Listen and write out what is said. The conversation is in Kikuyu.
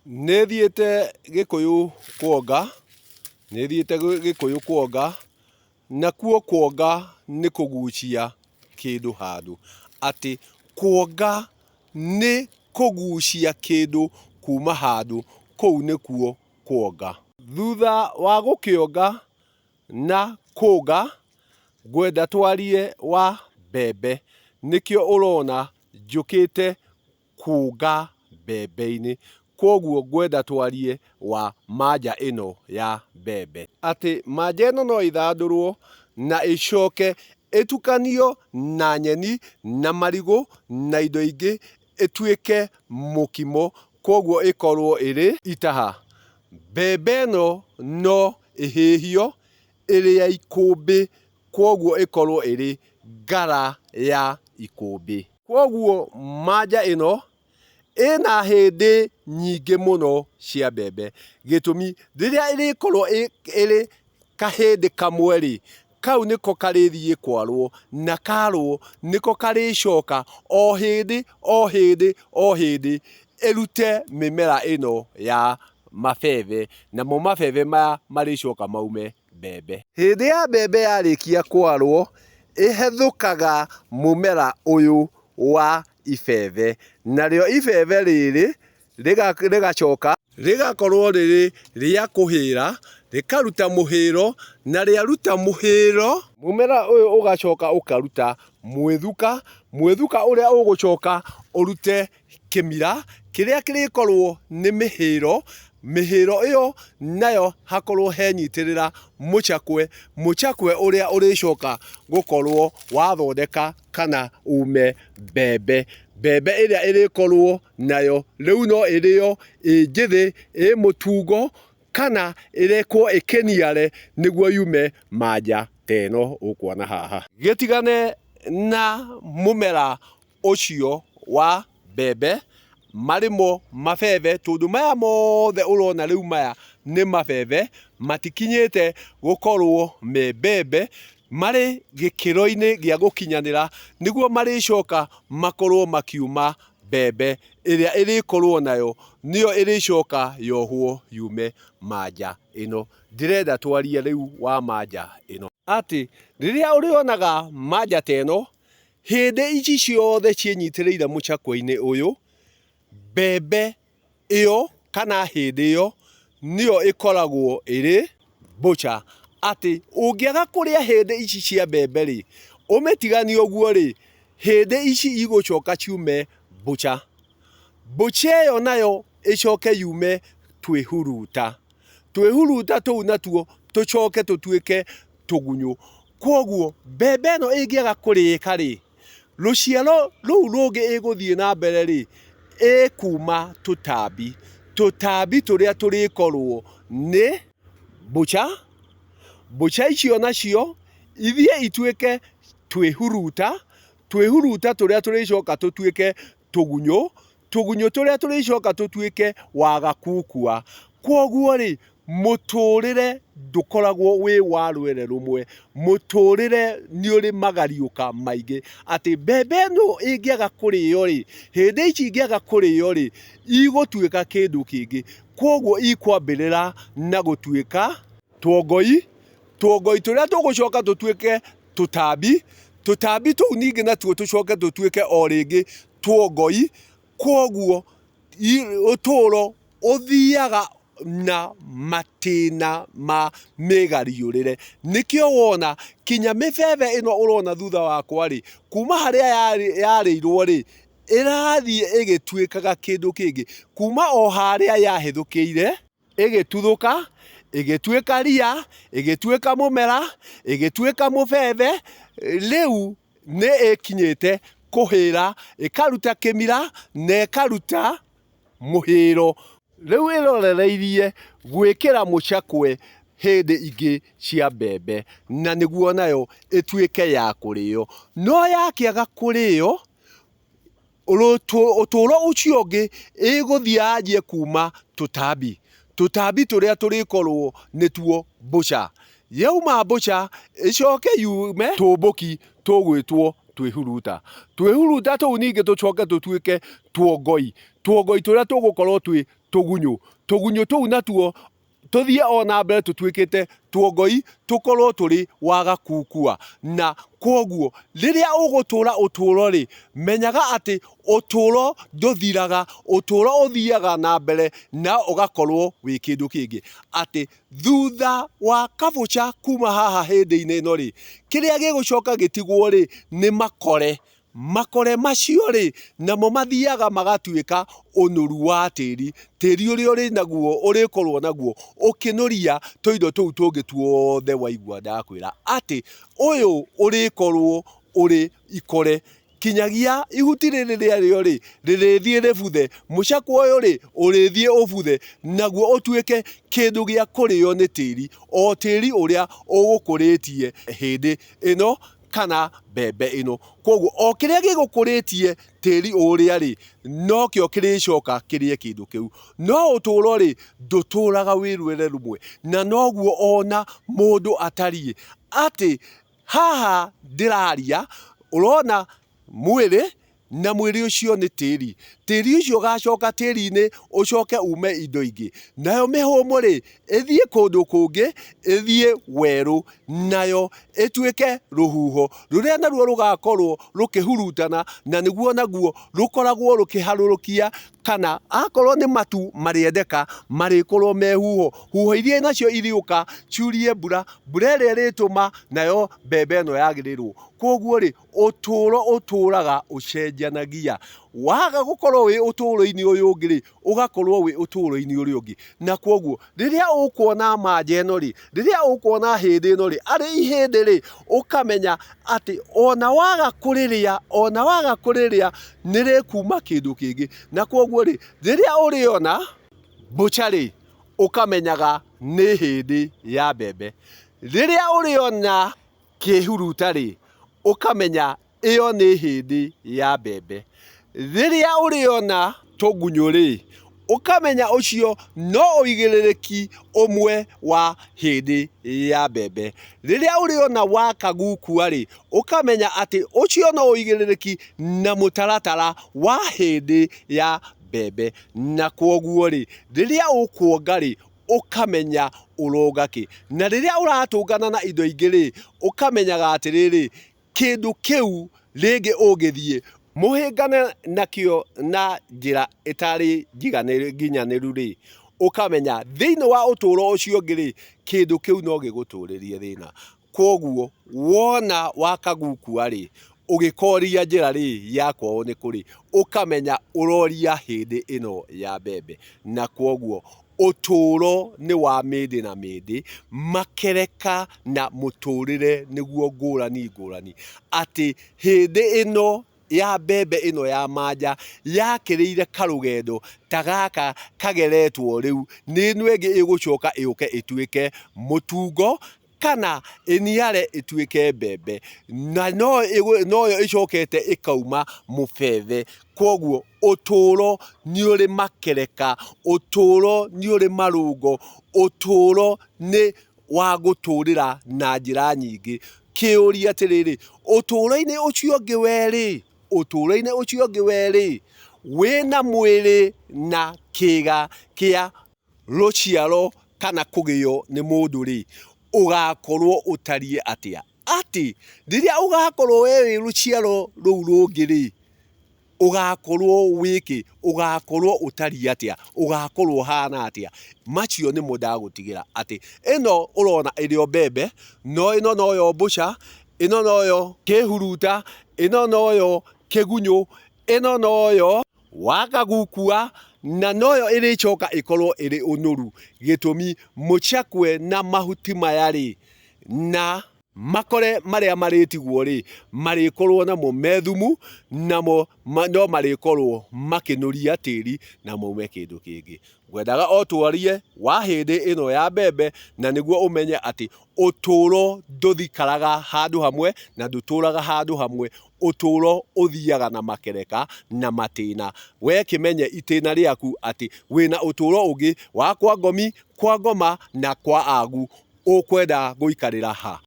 Nĩthiĩte Gĩkũyũ kuonga, nakuo kuonga nĩ kũgucia kĩndũ handũ. Atĩ kuonga nĩ kũgucia kĩndũ kuma handũ, kũu nĩkuo kuonga. Thutha wa gũkĩonga na kũnga, ngwenda twarie wa mbembe. Nĩkĩo ũrona njũkĩte kũnga mbembe-inĩ. Kwoguo ngwenda twarie wa manja ĩno ya mbembe. Atĩ manja ĩno no ĩthandũrwo na ĩcoke ĩtukanio na nyeni na marigũ na indo ingĩ ĩtuĩke mũkimo, kwoguo ĩkorwo ĩrĩ itaha. Mbembe ĩno no ĩhĩhio ĩrĩ ya ikũmbĩ, kwoguo ĩkorwo ĩrĩ ngara ya ikũmbĩ. Kwoguo manja ĩno ĩna hĩndĩ nyingĩ mũno cia mbembe. Gĩtũmi, rĩrĩa ĩrĩkorwo ĩrĩ kahĩndĩ kamwe rĩ, kau nĩko karĩthiĩ kwarwo, na karwo nĩko karĩcoka o hĩndĩ ĩrute mĩmera ĩno ya mabebe, namo mabebe maya marĩcoka maume mbembe. Hĩndĩ ya mbembe yarĩkia kwarwo, ĩhethũkaga mũmera ũyũ wa ibebe, narĩo ibebe rĩrĩ rĩgacoka rĩgakorwo rĩrĩ rĩa kũhĩra, rĩkaruta mũhĩro, na rĩaruta mũhĩro, mũmera ũyũ ũgacoka ũkaruta mwĩthuka, mwĩthuka ũrĩa ũgũcoka ũrute kĩmira kĩrĩa kĩrĩkorwo nĩ mĩhĩro. Mĩhĩro ĩyo nayo hakorwo henyitĩrĩra mũcakwe, mũcakwe ũrĩa ũrĩcoka gũkorwo wathondeka kana ume mbembe. Mbembe ĩrĩa ĩrĩkorwo nayo rĩu no ĩrĩo ĩ njĩthĩ, ĩ mũtungo, kana ĩrekwo ĩkĩniare nĩguo yume manja ta ĩno ũkuona haha. Gĩtigane na mũmera ũcio wa mbembe marĩmo mabebe, tondũ maya mothe ũrona rĩu maya nĩ mabebe, matikinyĩte gũkorwo me mbembe, marĩ gĩkĩro-inĩ gĩa gũkinyanĩra, nĩguo marĩcoka makorwo makiuma mbembe ĩrĩa ĩrĩkorwo nayo nĩyo ĩrĩcoka yohwo yume manja ĩno. Ndĩrenda twarie rĩu wa manja ĩno. Atĩ rĩrĩa ũrĩonaga manja ta ĩno, hĩndĩ ici ciothe ciĩnyitĩrĩire mũcakwe-inĩ ũyũ, mbembe ĩyo kana hĩndĩ ĩyo nĩyo ĩkoragwo ĩrĩ mbũca. Atĩ ũngĩaga kũrĩa hĩndĩ ici cia mbembe rĩ, ũmĩtiganie ũguo rĩ, hĩndĩ ici igũcoka ciume mbũca. Mbũca ĩyo nayo ĩcoke yume twĩhuruta. Twĩhuruta tũu natuo tũcoke tũtuĩke tũgunyũ. Kwoguo mbembe ĩno ĩngĩaga kũrĩĩka rĩ, rũciaro rũu rũngĩ ĩgũthiĩ na mbere rĩ, ĩkuma tũtambi. Tũtambi tũrĩa tũrĩkorwo nĩ mbũca. Mbũca icio nacio ithiĩ ituĩke twĩhuruta. Twĩhuruta tũrĩa tũrĩcoka tũtuĩke tũgunyũ. Tũgunyũ tũrĩa tũrĩcoka tũtuĩke wagakukua. Kwoguo rĩ, mũtũrĩre ndũkoragwo wĩ wa rwere rũmwe. Mũtũrĩre nĩ ũrĩ magariũka maingĩ. Atĩ mbembe ĩno ĩngĩaga kũrĩo rĩ, hĩndĩ ici ingĩaga kũrĩo rĩ, igũtuĩka kĩndũ kĩngĩ. Kwoguo ikwambĩrĩra na gũtuĩka tuongoi. Tuongoi tũrĩa tũgũcoka tũtuĩke tũtambi. Tũtambi tũu ningĩ natuo tũcoke tũtuĩke o rĩngĩ tuongoi. Kwoguo ũtũũro ũthiaga na matĩna ma mĩgariũrĩre. Nĩkĩo wona kinya mĩbebe ĩno ũrona thutha wakwa rĩ, kuma harĩa yarĩirwo rĩ, ĩrathiĩ ĩgĩtuĩkaga kĩndũ kĩngĩ. Kuma o harĩa yahĩthũkĩire, ĩgĩtuthũka, ĩgĩtuĩka ria, ĩgĩtuĩka mũmera, ĩgĩtuĩka mũbebe, rĩu nĩ ĩkinyĩte kũhĩra, ĩkaruta kĩmira na ĩkaruta mũhĩro. Rĩu ĩrorereirie gwĩkĩra mũcakwe hĩndĩ ingĩ cia mbembe, na nĩguo nayo ĩtuĩke ya kũrĩo. No yakĩaga kũrĩo, ũtũũro ũcio ũngĩ ĩgũthiĩ yanjie kuma tũtambi. Tũtambi tũrĩa tũrĩkorwo nĩtuo mbũca. Yauma mbũca, ĩcoke yume tũmbũki tũgwĩtwo twĩhuruta. Twĩhuruta tũu ningĩ tũcoke tũtuĩke tuongoi. Tuongoi tũrĩa tũgũkorwo twĩ tugunyo tuu natuo tuthie ona mbere tutwikite tuongoi tukorwo turi waga kukua na kwoguo riria ugutura uturo ri menyaga ati uturo nduthiraga uturo uthiaga na mbere na ugakorwo wi kindu kingi ati thutha wa kabucha kuma haha hindi-ini ino ri kiria gigucoka gitigwo ri ni makore macio ri namo mathiaga magatwika unuru wa tiri uria uri naguo urikorwo naguo ukinuria toindo tuu tungi tuothe waigua ndakwira ati uyu urikorwo uri ikore kinyagia ihuti riri rĩarĩo ri ririthie ributhe mucakwa uyu ri urithie ubuthe naguo utwike kindu gia kurio ni tiri o tiri uria ugukuritie hindi ino kana mbembe ino kwoguo o kiria gigukuritie tiri uria ri no kio kiricoka kirie kindu kiu no uturo ri nduturaga wirwere rumwe na noguo ona mundu atarie ati haha ndiraria urona mwiri na mwiri ucio ni tiri ucio gacoka tiri-ini ucoke ume indo ingi nayo mihumo ri ithie kundu kungi ithie weru nayo itwike ruhuho ruria naruo rugakorwo rukihurutana na niguo naguo rukoragwo rukiharurukia kana akorwo ni matu mariendeka marikorwo mehuho huho iria nacio iriuka ciurie mbura iria rituma nayo mbembe no yagirirwo kwoguo ri uturo uturaga ucenjanagia waga gukorwo wi uturo-ini uyu ungi ri ugakorwo wi uturo-ini uria ungi na kwoguo riria ukuona manja ino ri riria ukuona hindi ino ri ari ihindi ri ukamenya ati ona waga kuriria nirikuma kindu kingi na kwoguo ri riria uriona bucha ri ukamenyaga ni hindi ya mbembe riria uriona kihuruta ri ukamenya iyo ni hindi ya mbembe riria uriona tugunyo ri ukamenya ucio no uigiririki umwe wa hindi ya mbembe riria uriona wakagukua ri ukamenya ati ucio no uigiririki na mutaratara wa hindi ya mbembe na kwoguo ri riria ukuonga ri ukamenya uroga ki na riria uratungana na indo ingi ri ukamenyaga atiriri kindu kiu ringi ugithie muhingane nakio na njira itari nginyaniru ri ukamenya thiini wa uturo ucio ngi ri kindu kiu no giguturirie thina kwoguo wona wakagukua ri ugikoria njira ri yakwao ni kuri ukamenya uroria hindi ino ya mbembe na kwoguo uturo ni wa mindi na mindi makereka na muturire niguo ngurani ati hindi ino ya mbembe ino ya manja yakiriire karugendo tagaka kageretwo riu ni nwengi igucoka iuke itwike mutungo kana iniare itwike mbembe na no yo icokete ikauma mubebe kwoguo uturo ni uri makereka uturo ni uri marungo uturo ni wa guturira na njira nyingi kiuria atiriri uturo-ini ucio ngi weri wina mwiri na kiga kia ruciaro kana kugio ni mundu ri ugakorwo utarie atia ati riria ugakorwo we ruciaro ruu rungi ri ugakorwo wiki ugakorwo utarie atia ugakorwo hana atia macio ni mundagutigira ati ino urona irio mbembe no ino noyo bucha ino noyo kihuruta ino noyo kigunyũ ino noyo wakagukua na noyo iricoka ikorwo iri unuru gitumi muchakwe na mahuti maya ri na makore maria maritigwo ri marikorwo namo methumu namo no marikorwo makinuria tiri na maume kindu kingi ngwendaga o twarie wa hindi ino ya mbembe na niguo umenye ati uturo nduthikaraga handu hamwe na nduturaga handu hamwe uturo uthiaga na makereka na matina we kimenye itina riaku ati wina uturo ungi wa kwa ngomi kwa ngoma na kwa agu ukwenda guikarira ha.